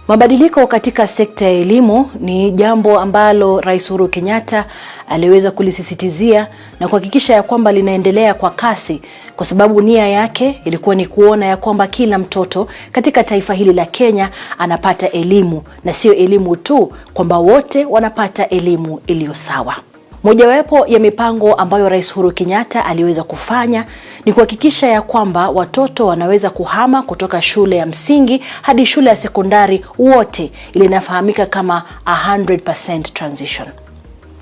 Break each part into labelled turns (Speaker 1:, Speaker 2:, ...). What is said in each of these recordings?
Speaker 1: Mabadiliko katika sekta ya elimu ni jambo ambalo Rais Uhuru Kenyatta aliweza kulisisitizia na kuhakikisha ya kwamba linaendelea kwa kasi, kwa sababu nia yake ilikuwa ni kuona ya kwamba kila mtoto katika taifa hili la Kenya anapata elimu, na sio elimu tu, kwamba wote wanapata elimu iliyo sawa. Mojawapo ya mipango ambayo Rais Uhuru Kenyatta aliweza kufanya ni kuhakikisha ya kwamba watoto wanaweza kuhama kutoka shule ya msingi hadi shule ya sekondari wote, ile inafahamika kama 100% transition.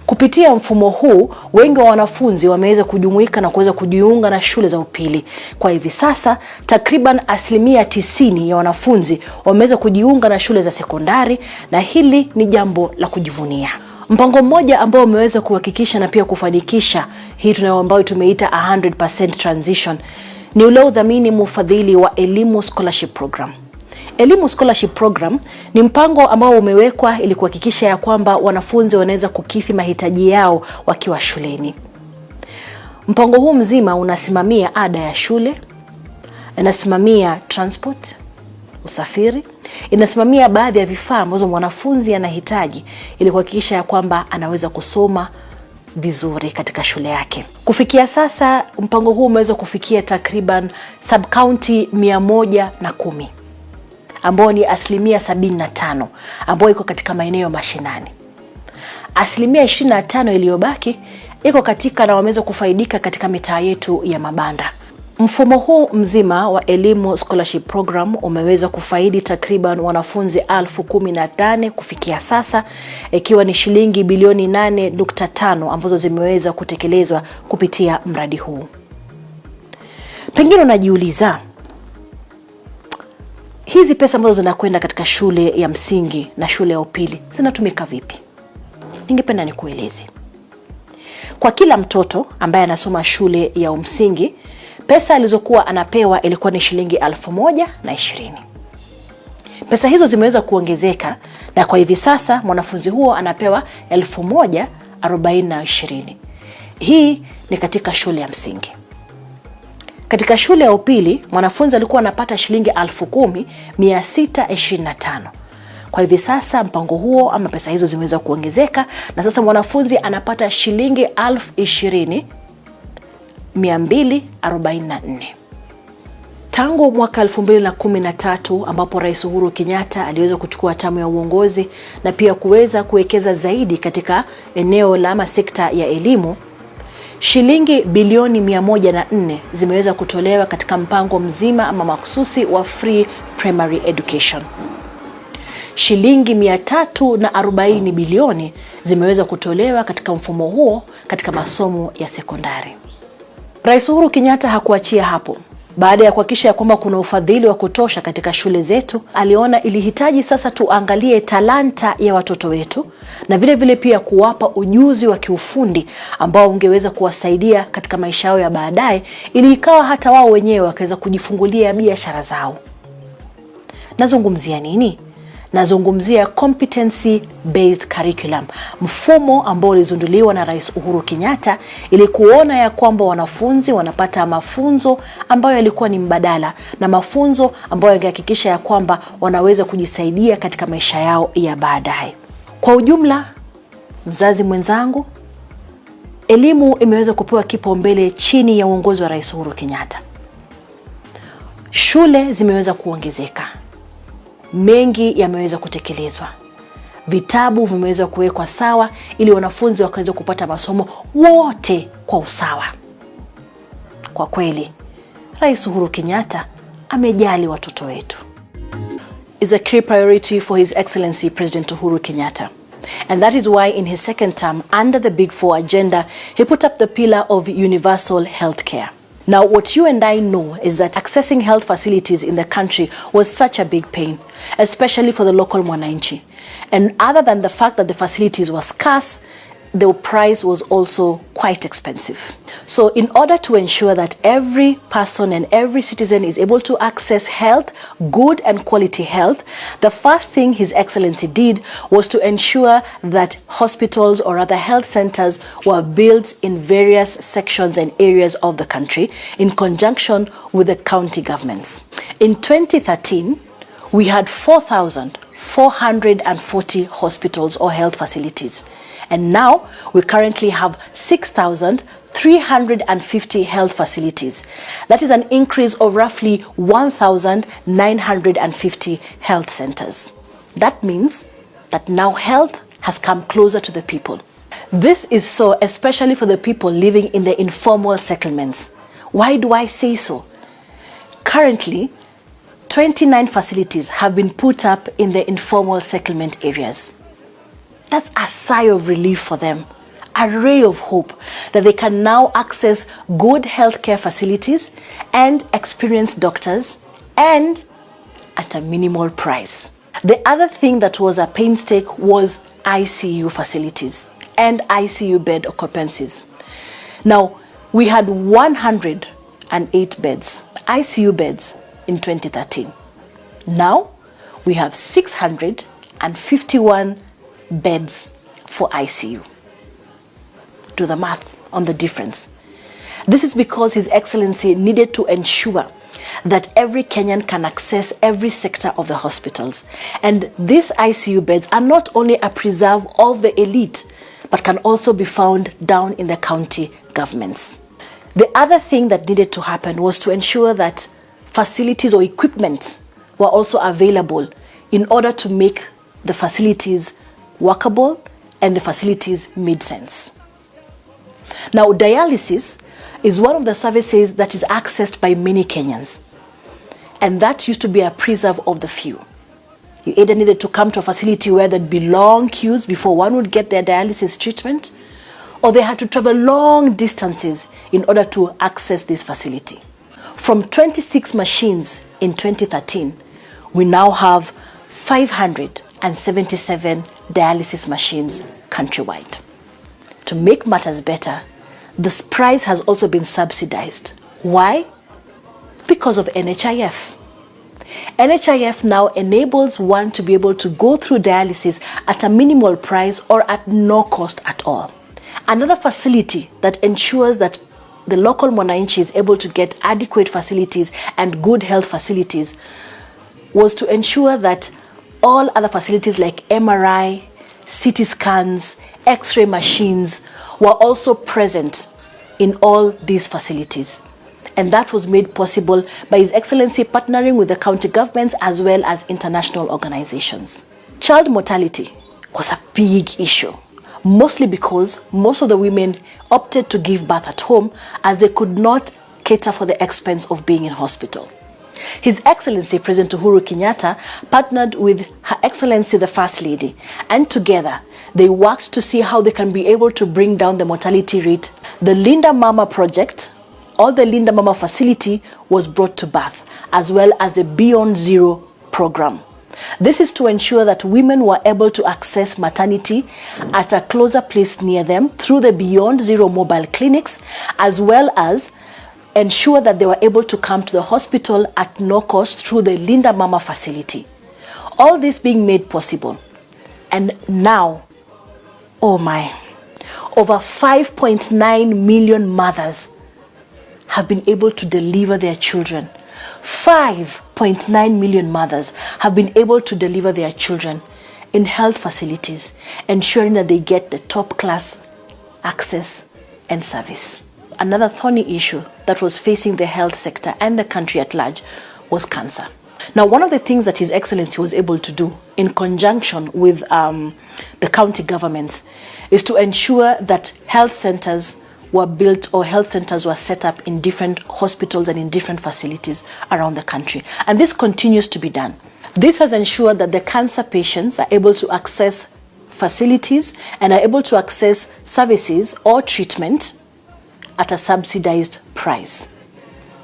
Speaker 1: Kupitia mfumo huu, wengi wa wanafunzi wameweza kujumuika na kuweza kujiunga na shule za upili. Kwa hivi sasa, takriban 90% ya wanafunzi wameweza kujiunga na shule za sekondari, na hili ni jambo la kujivunia. Mpango mmoja ambao umeweza kuhakikisha na pia kufanikisha hii ambayo tumeita 100% transition ni ule udhamini mufadhili wa Elimu Scholarship Program. Elimu Scholarship Program ni mpango ambao umewekwa ili kuhakikisha ya kwamba wanafunzi wanaweza kukidhi mahitaji yao wakiwa shuleni. Mpango huu mzima unasimamia ada ya shule, unasimamia transport, usafiri, inasimamia baadhi ya vifaa ambazo mwanafunzi anahitaji ili kuhakikisha ya kwamba anaweza kusoma vizuri katika shule yake. Kufikia sasa, mpango huu umeweza kufikia takriban sub-county 110, ambao ni 75%, ambao iko katika maeneo mashinani. 25% iliyobaki iko katika na wameweza kufaidika katika mitaa yetu ya mabanda. Mfumo huu mzima wa Elimu Scholarship Program umeweza kufaidi takriban wanafunzi 18,000 kufikia sasa, ikiwa ni shilingi bilioni 8.5 ambazo zimeweza kutekelezwa kupitia mradi huu. Pengine unajiuliza, hizi pesa ambazo zinakwenda katika shule ya msingi na shule ya upili zinatumika vipi? Ningependa nikueleze. Kwa kila mtoto ambaye anasoma shule ya msingi, pesa alizokuwa anapewa ilikuwa ni shilingi 1,020. Pesa hizo zimeweza kuongezeka, na kwa hivi sasa mwanafunzi huo anapewa 1,420. Hii ni katika shule ya msingi. Katika shule ya upili, mwanafunzi alikuwa anapata shilingi 10,625. Kwa hivi sasa mpango huo ama pesa hizo zimeweza kuongezeka, na sasa mwanafunzi anapata shilingi 20,244. Tangu mwaka 2013 ambapo Rais Uhuru Kenyatta aliweza kuchukua hatamu ya uongozi na pia kuweza kuwekeza zaidi katika eneo la sekta ya elimu, shilingi bilioni 104 zimeweza kutolewa katika mpango mzima ama makhsusi wa free primary education. Shilingi 340 bilioni zimeweza kutolewa katika mfumo huo katika masomo ya sekondari. Rais Uhuru Kenyatta hakuachia hapo. Baada ya kuhakikisha kwamba kuna ufadhili wa kutosha katika shule zetu, aliona ilihitaji sasa tuangalie talanta ya watoto wetu, na vile vile pia kuwapa ujuzi wa kiufundi ambao ungeweza kuwasaidia katika maisha yao ya baadaye, ili ikawa hata wao wenyewe wakaweza kujifungulia biashara zao. Nazungumzia nini? Nazungumzia competency based curriculum, mfumo ambao ulizinduliwa na Rais Uhuru Kenyatta ili kuona ya kwamba wanafunzi wanapata mafunzo ambayo yalikuwa ni mbadala, na mafunzo ambayo yangehakikisha ya kwamba wanaweza kujisaidia katika maisha yao ya baadaye. Kwa ujumla, mzazi mwenzangu, elimu imeweza kupewa kipaumbele chini ya uongozi wa Rais Uhuru Kenyatta. Shule zimeweza kuongezeka, mengi yameweza kutekelezwa, vitabu vimeweza kuwekwa sawa ili wanafunzi wakaweza kupata masomo wote kwa usawa. Kwa kweli, Rais Uhuru Kenyatta amejali watoto wetu. Is a key priority for His Excellency President Uhuru Kenyatta. And that is why in his second term, under the Big Four agenda, he put up the pillar of universal healthcare. Now, what you and I know is that accessing health facilities in the country was such a big pain, especially for the local mwananchi. And other than the fact that the facilities were scarce, the price was also quite expensive. So in order to ensure that every person and every citizen is able to access health, good and quality health, the first thing His Excellency did was to ensure that hospitals or other health centers were built in various sections and areas of the country in conjunction with the county governments. In 2013, we had 4,440 hospitals or health facilities. And now we currently have 6,350 health facilities. That is an increase of roughly 1,950 health centers. That means that now health has come closer to the people. This is so especially for the people living in the informal settlements. Why do I say so? Currently, 29 facilities have been put up in the informal settlement areas. That's a sigh of relief for them, a ray of hope that they can now access good healthcare facilities and experienced doctors, and at a minimal price. The other thing that was a painstake was ICU facilities and ICU bed occupancies. Now, we had 108 beds, ICU beds, in 2013. Now, we have 651 beds for ICU. Do the math on the difference. This is because His Excellency needed to ensure that every Kenyan can access every sector of the hospitals. And these ICU beds are not only a preserve of the elite, but can also be found down in the county governments. The other thing that needed to happen was to ensure that facilities or equipment were also available in order to make the facilities workable and the facilities made sense. Now, dialysis is one of the services that is accessed by many Kenyans, and that used to be a preserve of the few. You either needed to come to a facility where there'd be long queues before one would get their dialysis treatment, or they had to travel long distances in order to access this facility. From 26 machines in 2013, we now have 577 dialysis machines countrywide. To make matters better, this price has also been subsidized. Why? Because of NHIF. NHIF now enables one to be able to go through dialysis at a minimal price or at no cost at all. Another facility that ensures that the local mwananchi is able to get adequate facilities and good health facilities was to ensure that all other facilities like MRI, CT scans, X-ray machines were also present in all these facilities. And that was made possible by His Excellency partnering with the county governments as well as international organizations. Child mortality was a big issue, mostly because most of the women opted to give birth at home as they could not cater for the expense of being in hospital. His Excellency President Uhuru Kenyatta partnered with Her Excellency the First Lady, and together they worked to see how they can be able to bring down the mortality rate. The Linda Mama project, or the Linda Mama facility, was brought to birth, as well as the Beyond Zero program. This is to ensure that women were able to access maternity at a closer place near them through the Beyond Zero mobile clinics, as well as ensure that they were able to come to the hospital at no cost through the Linda Mama facility. All this being made possible. And now, oh my, over 5.9 million mothers have been able to deliver their children. 5.9 million mothers have been able to deliver their children in health facilities, ensuring that they get the top class access and service. Another thorny issue that was facing the health sector and the country at large was cancer. Now, one of the things that His Excellency was able to do in conjunction with the county governments is to ensure that health centers were built or health centers were set up in different hospitals and in different facilities around the country. And this continues to be done. This has ensured that the cancer patients are able to access facilities and are able to access services or treatment at a subsidized price.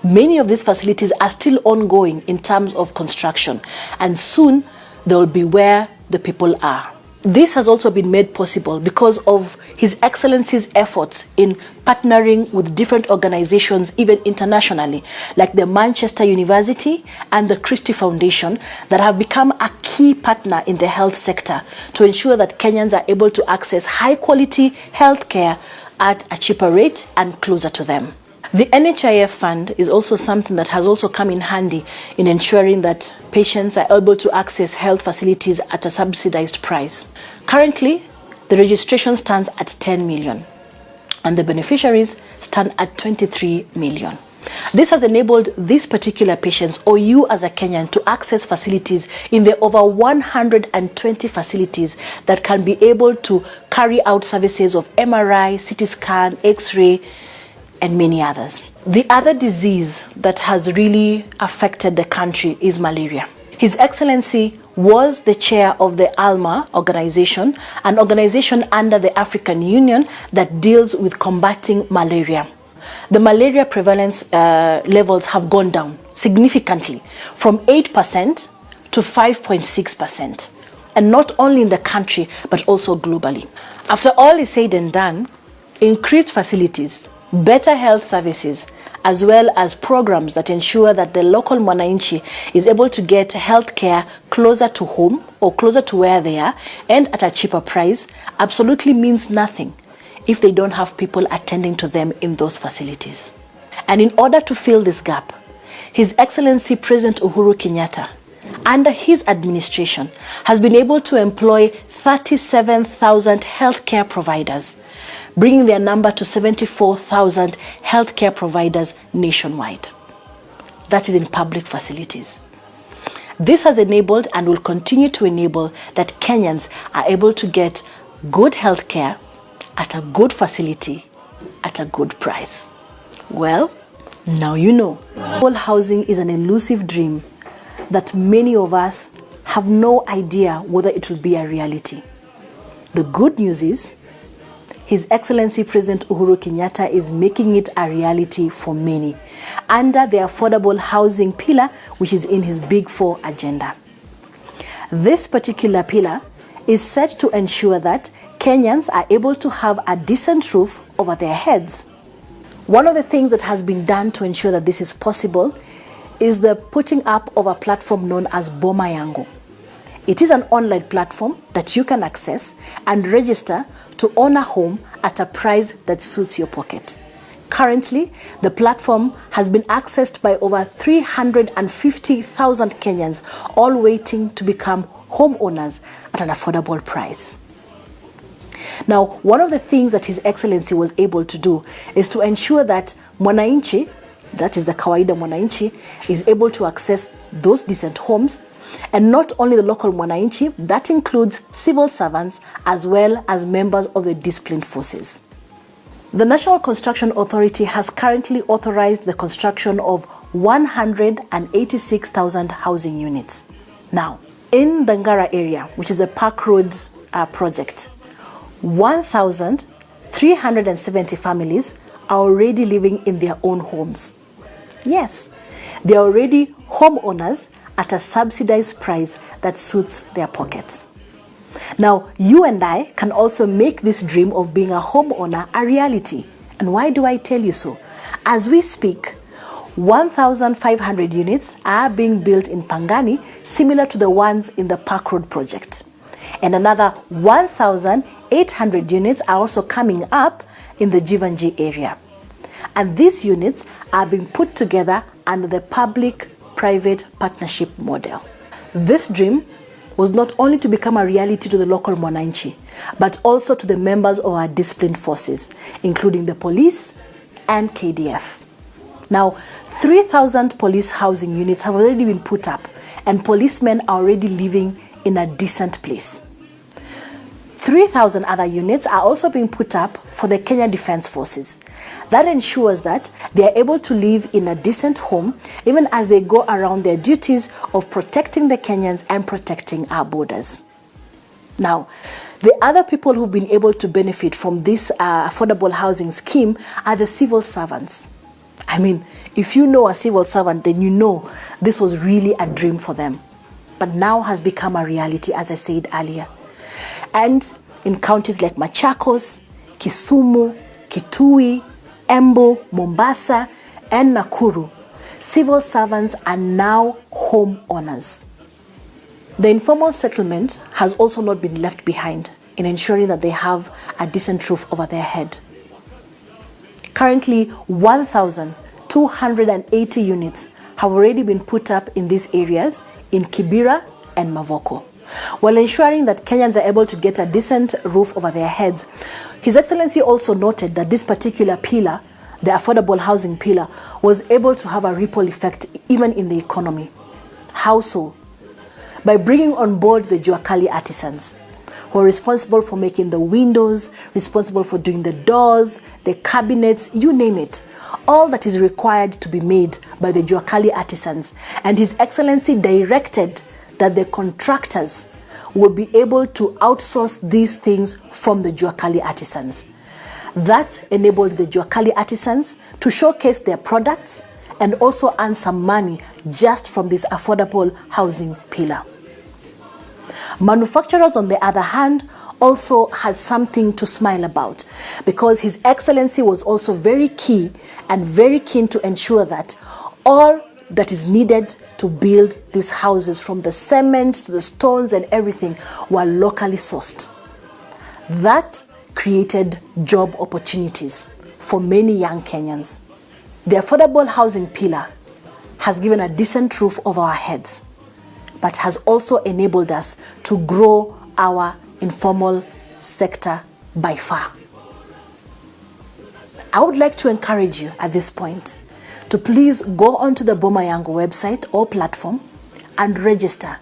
Speaker 1: Many of these facilities are still ongoing in terms of construction, and soon they will be where the people are. This has also been made possible because of His Excellency's efforts in partnering with different organizations, even internationally, like the Manchester University and the Christie Foundation, that have become a key partner in the health sector to ensure that Kenyans are able to access high quality health care at a cheaper rate and closer to them. The NHIF fund is also something that has also come in handy in ensuring that patients are able to access health facilities at a subsidized price. Currently, the registration stands at 10 million and the beneficiaries stand at 23 million. This has enabled these particular patients, or you as a Kenyan, to access facilities in the over 120 facilities that can be able to carry out services of MRI, CT scan, X-ray, and many others. The other disease that has really affected the country is malaria. His Excellency was the chair of the ALMA organization, an organization under the African Union that deals with combating malaria. The malaria prevalence levels have gone down significantly from 8% to 5.6%, and not only in the country but also globally. After all is said and done, increased facilities, better health services, as well as programs that ensure that the local mwananchi is able to get health care closer to home or closer to where they are and at a cheaper price absolutely means nothing if they don't have people attending to them in those facilities. And in order to fill this gap, His Excellency President Uhuru Kenyatta, under his administration, has been able to employ 37,000 healthcare providers, bringing their number to 74,000 healthcare providers nationwide. That is in public facilities. This has enabled and will continue to enable that Kenyans are able to get good healthcare at a good facility at a good price. Well, now you know. Affordable housing is an elusive dream that many of us have no idea whether it will be a reality. The good news is His Excellency President Uhuru Kenyatta is making it a reality for many under the affordable housing pillar, which is in his Big Four agenda. This particular pillar is set to ensure that Kenyans are able to have a decent roof over their heads. One of the things that has been done to ensure that this is possible is the putting up of a platform known as Boma Yangu. It is an online platform that you can access and register to own a home at a price that suits your pocket. Currently, the platform has been accessed by over 350,000 Kenyans, all waiting to become homeowners at an affordable price. Now, one of the things that His Excellency was able to do is to ensure that mwananchi, that is the kawaida mwananchi, is able to access those decent homes. And not only the local mwananchi, that includes civil servants as well as members of the disciplined forces. The National Construction Authority has currently authorized the construction of 186,000 housing units. Now, in the Ngara area, which is a Park Road project, 1,370 families are already living in their own homes. Yes, they are already homeowners at a subsidized price that suits their pockets. Now, you and I can also make this dream of being a homeowner a reality. And why do I tell you so? As we speak, 1,500 units are being built in Pangani, similar to the ones in the Park Road project. And another 1,800 units are also coming up in the Jivanji area. And these units are being put together under the public-private partnership model. This dream was not only to become a reality to the local mwananchi, but also to the members of our disciplined forces, including the police and KDF. Now, 3,000 police housing units have already been put up, and policemen are already living in a decent place. 3,000 other units are also being put up for the Kenya Defence Forces. That ensures that they are able to live in a decent home even as they go around their duties of protecting the Kenyans and protecting our borders. Now, the other people who've been able to benefit from this affordable housing scheme are the civil servants. I mean, if you know a civil servant, then you know this was really a dream for them, but now has become a reality, as I said earlier. And in counties like Machakos, Kisumu, Kitui, Embu, Mombasa, and Nakuru, civil servants are now homeowners. The informal settlement has also not been left behind in ensuring that they have a decent roof over their head. Currently, 1,280 units have already been put up in these areas in Kibera and Mavoko. While ensuring that Kenyans are able to get a decent roof over their heads, His Excellency also noted that this particular pillar, the affordable housing pillar, was able to have a ripple effect even in the economy. How so? By bringing on board the Jubilee artisans, who are responsible for making the windows, responsible for doing the doors, the cabinets, you name it. All that is required to be made by the Jubilee artisans. And His Excellency directed that the contractors will be able to outsource these things from the Jubilee artisans. That enabled the Jubilee artisans to showcase their products and also earn some money just from this affordable housing pillar. Manufacturers, on the other hand, also had something to smile about, because His Excellency was also very key and very keen to ensure that all that is needed to build these houses, from the cement to the stones and everything, were locally sourced. That created job opportunities for many young Kenyans. The affordable housing pillar has given a decent roof over our heads, but has also enabled us to grow our informal sector by far. I would like to encourage you at this point to please go onto the Boma Yangu website or platform and register,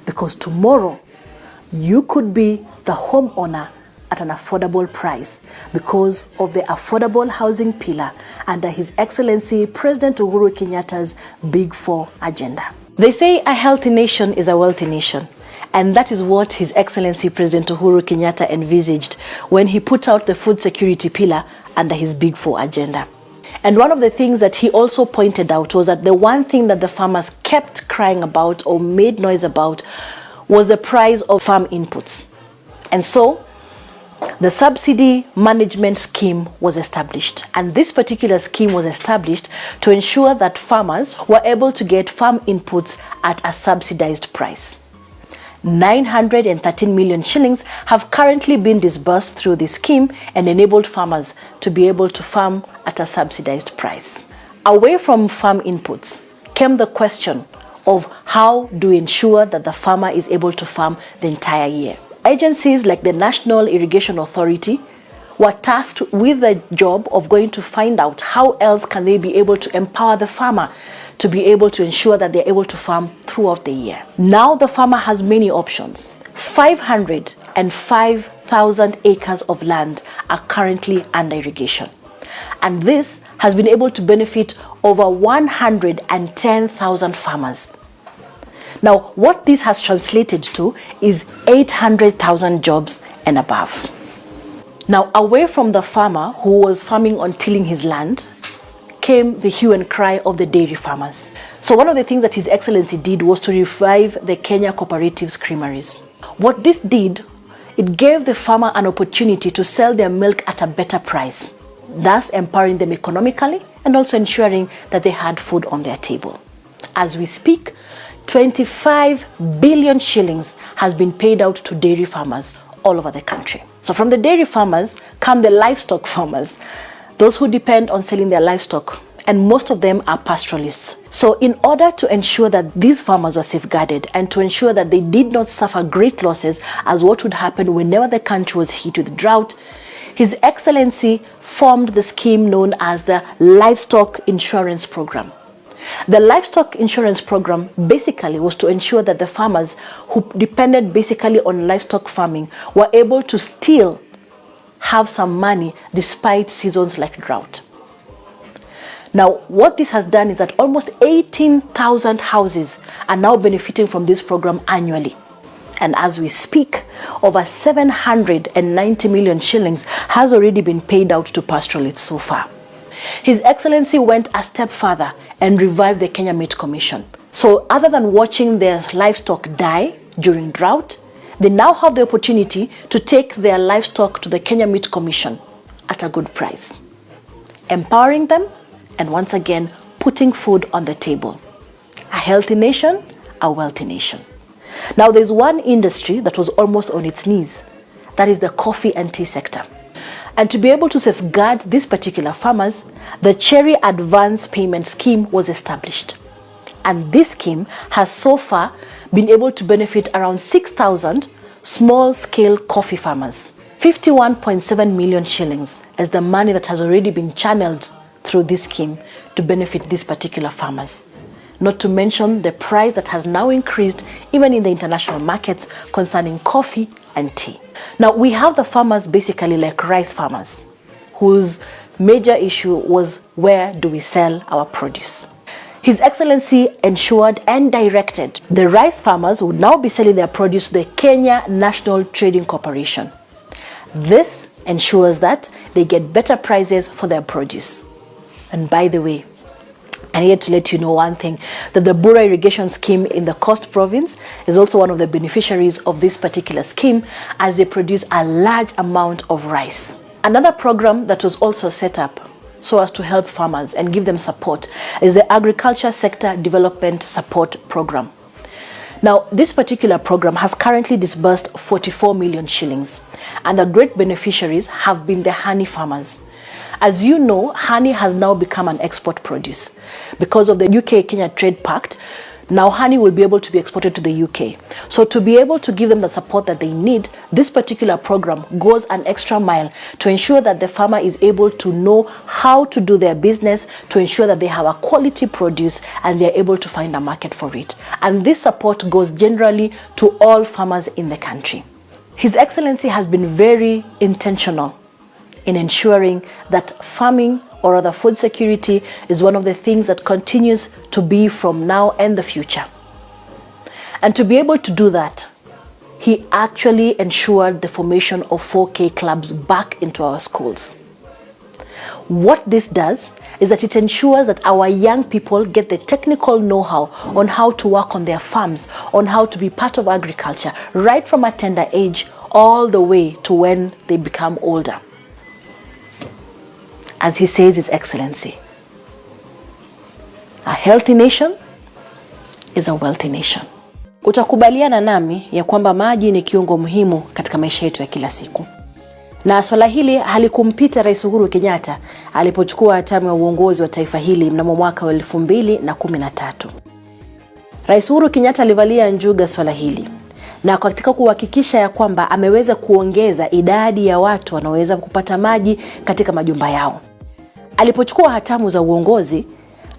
Speaker 1: because tomorrow you could be the homeowner at an affordable price because of the affordable housing pillar under His Excellency President Uhuru Kenyatta's Big Four agenda. They say a healthy nation is a wealthy nation. And that is what His Excellency President Uhuru Kenyatta envisaged when he put out the food security pillar under his Big Four agenda. And one of the things that he also pointed out was that the one thing that the farmers kept crying about or made noise about was the price of farm inputs. And so the subsidy management scheme was established. And this particular scheme was established to ensure that farmers were able to get farm inputs at a subsidized price. 913 million shillings have currently been disbursed through this scheme and enabled farmers to be able to farm at a subsidized price. Away from farm inputs came the question of how do we ensure that the farmer is able to farm the entire year. Agencies like the National Irrigation Authority were tasked with the job of going to find out how else can they be able to empower the farmer to be able to ensure that they're able to farm throughout the year. Now the farmer has many options. 505,000 acres of land are currently under irrigation. And this has been able to benefit over 110,000 farmers. Now, what this has translated to is 800,000 jobs and above. Now, away from the farmer who was farming on tilling his land, came the hue and cry of the dairy farmers. So one of the things that His Excellency did was to revive the Kenya Cooperatives Creameries. What this did, it gave the farmer an opportunity to sell their milk at a better price, thus empowering them economically and also ensuring that they had food on their table. As we speak, 25 billion shillings has been paid out to dairy farmers all over the country. So from the dairy farmers come the livestock farmers, those who depend on selling their livestock, and most of them are pastoralists. So in order to ensure that these farmers were safeguarded and to ensure that they did not suffer great losses as what would happen whenever the country was hit with drought, His Excellency formed the scheme known as the Livestock Insurance Program. The Livestock Insurance Program basically was to ensure that the farmers who depended basically on livestock farming were able to still have some money despite seasons like drought. Now, what this has done is that almost 18,000 houses are now benefiting from this program annually. And as we speak, over 790 million shillings has already been paid out to pastoralists so far. His Excellency went a step further and revived the Kenya Meat Commission. So other than watching their livestock die during drought, they now have the opportunity to take their livestock to the Kenya Meat Commission at a good price, empowering them and once again putting food on the table. A healthy nation, a wealthy nation. Now there's one industry that was almost on its knees. That is the coffee and tea sector. And to be able to safeguard these particular farmers, the Cherry Advance Payment Scheme was established. And this scheme has so far been able to benefit around 6,000 small-scale coffee farmers. 51.7 million shillings is the money that has already been channeled through this scheme to benefit these particular farmers. Not to mention the price that has now increased even in the international markets concerning coffee and tea. Now we have the farmers basically like rice farmers, whose major issue was where do we sell our produce. His Excellency ensured and directed the rice farmers would now be selling their produce to the Kenya National Trading Corporation. This ensures that they get better prices for their produce. And by the way, I need to let you know one thing, that the Bura irrigation scheme in the Coast Province is also one of the beneficiaries of this particular scheme, as they produce a large amount of rice. Another program that was also set up so as to help farmers and give them support is the Agriculture Sector Development Support Program. Now, this particular program has currently disbursed 44 million shillings, and the great beneficiaries have been the honey farmers. As you know, honey has now become an export produce. Because of the UK-Kenya Trade Pact, now honey will be able to be exported to the UK. So to be able to give them the support that they need, this particular program goes an extra mile to ensure that the farmer is able to know how to do their business, to ensure that they have a quality produce and they are able to find a market for it. And this support goes generally to all farmers in the country. His Excellency has been very intentional in ensuring that farming, or rather food security, is one of the things that continues to be from now and the future. And to be able to do that, he actually ensured the formation of 4K clubs back into our schools. What this does is that it ensures that our young people get the technical know-how on how to work on their farms, on how to be part of agriculture, right from a tender age all the way to when they become older. As he says, His Excellency, a healthy nation is a wealthy nation. Utakubaliana nami ya kwamba maji ni kiungo muhimu katika maisha yetu ya kila siku. Na swala hili halikumpita Rais Uhuru Kenyatta alipochukua hatamu ya uongozi wa taifa hili mnamo mwaka wa 2013. Rais Uhuru Kenyatta alivalia njuga swala hili, na katika kuhakikisha ya kwamba ameweza kuongeza idadi ya watu wanaoweza kupata maji katika majumba yao. Alipochukua hatamu za uongozi,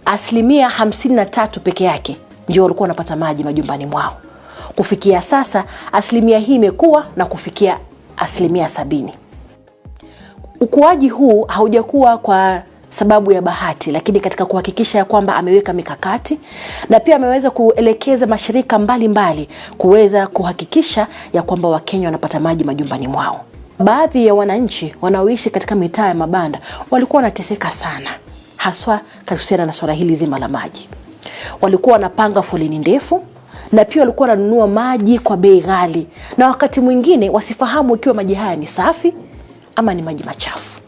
Speaker 1: 53% peke yake ndio walikuwa wanapata maji majumbani mwao. Kufikia sasa, asilimia hii imekuwa na kufikia 70%. Ukuaji huu haujakuwa kwa sababu ya bahati, lakini katika kuhakikisha ya kwamba ameweka mikakati na pia ameweza kuelekeza mashirika mbalimbali kuweza kuhakikisha ya kwamba Wakenya wanapata maji majumbani mwao. Baadhi ya wananchi wanaoishi katika mitaa ya mabanda walikuwa wanateseka sana, haswa kuhusiana na swala hili zima la maji. Walikuwa wanapanga foleni ndefu na pia walikuwa wananunua maji kwa bei ghali, na wakati mwingine wasifahamu ikiwa maji haya ni safi ama ni maji machafu.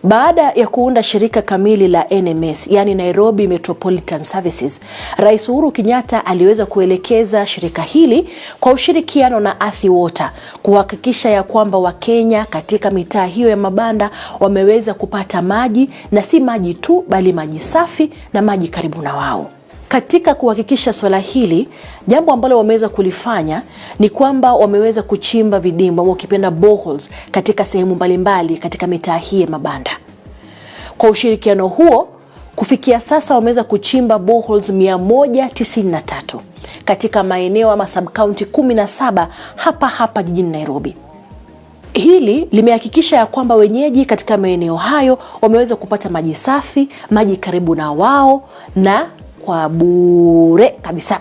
Speaker 1: Baada ya kuunda shirika kamili la NMS, yani Nairobi Metropolitan Services, Rais Uhuru Kenyatta aliweza kuelekeza shirika hili kwa ushirikiano na Athi Water kuhakikisha ya kwamba Wakenya katika mitaa hiyo ya mabanda wameweza kupata maji, na si maji tu bali maji safi na maji karibu na wao. Katika kuhakikisha swala hili, jambo ambalo wameweza kulifanya ni kwamba wameweza kuchimba vidimba au ukipenda boreholes katika sehemu mbalimbali katika mitaa hii ya mabanda. Kwa ushirikiano huo, kufikia sasa wameweza kuchimba boreholes 193 katika maeneo ama sub-county 17 hapa jijini Nairobi. Hili limehakikisha ya kwamba wenyeji katika maeneo hayo wameweza kupata maji safi, maji karibu na wao na kwa bure kabisa.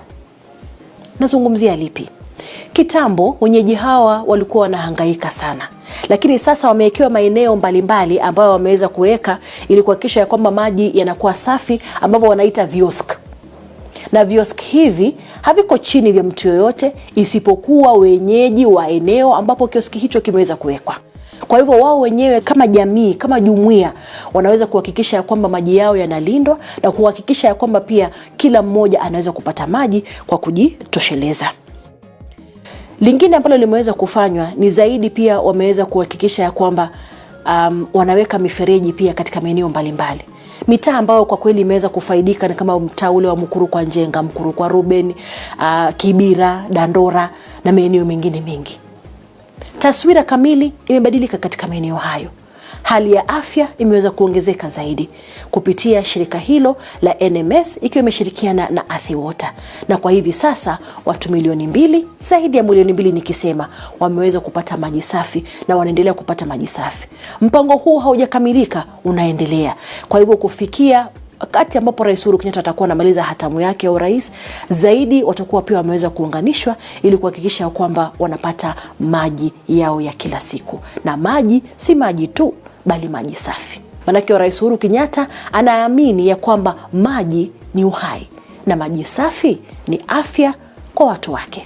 Speaker 1: Nazungumzia lipi? Kitambo wenyeji hawa walikuwa wanahangaika sana, lakini sasa wamewekewa maeneo mbalimbali ambayo wameweza kuweka ili kuhakikisha ya kwamba maji yanakuwa safi, ambavyo wanaita viosk. Na viosk hivi haviko chini vya mtu yoyote isipokuwa wenyeji wa eneo ambapo kioski hicho kimeweza kuwekwa. Kwa hivyo wao wenyewe kama jamii, kama jumuiya, wanaweza kuhakikisha ya kwamba maji yao yanalindwa na kuhakikisha ya kwamba pia kila mmoja anaweza kupata maji kwa kujitosheleza. Lingine ambalo limeweza kufanywa ni zaidi, pia wameweza kuhakikisha ya kwamba wanaweka mifereji pia katika maeneo mbalimbali. Mitaa ambayo kwa kweli imeweza kufaidika ni kama mtaa ule wa Mukuru kwa Njenga, Mukuru kwa Ruben, Kibira, Dandora na maeneo mengine mengi. Taswira kamili imebadilika katika maeneo hayo. Hali ya afya imeweza kuongezeka zaidi kupitia shirika hilo la NMS ikiwa imeshirikiana na Athi Water. Na kwa hivi sasa watu milioni 2, zaidi ya milioni 2 nikisema, wameweza kupata maji safi na wanaendelea kupata maji safi. Mpango huu haujakamilika, unaendelea. Kwa hivyo kufikia wakati ambapo Rais Uhuru Kenyatta atakuwa anamaliza hatamu yake ya urais, zaidi watakuwa pia wameweza kuunganishwa ili kuhakikisha kwamba wanapata maji yao ya kila siku. Na maji si maji tu, bali maji safi. Manake Rais Uhuru Kenyatta anaamini ya kwamba maji ni uhai na maji safi ni afya kwa watu wake.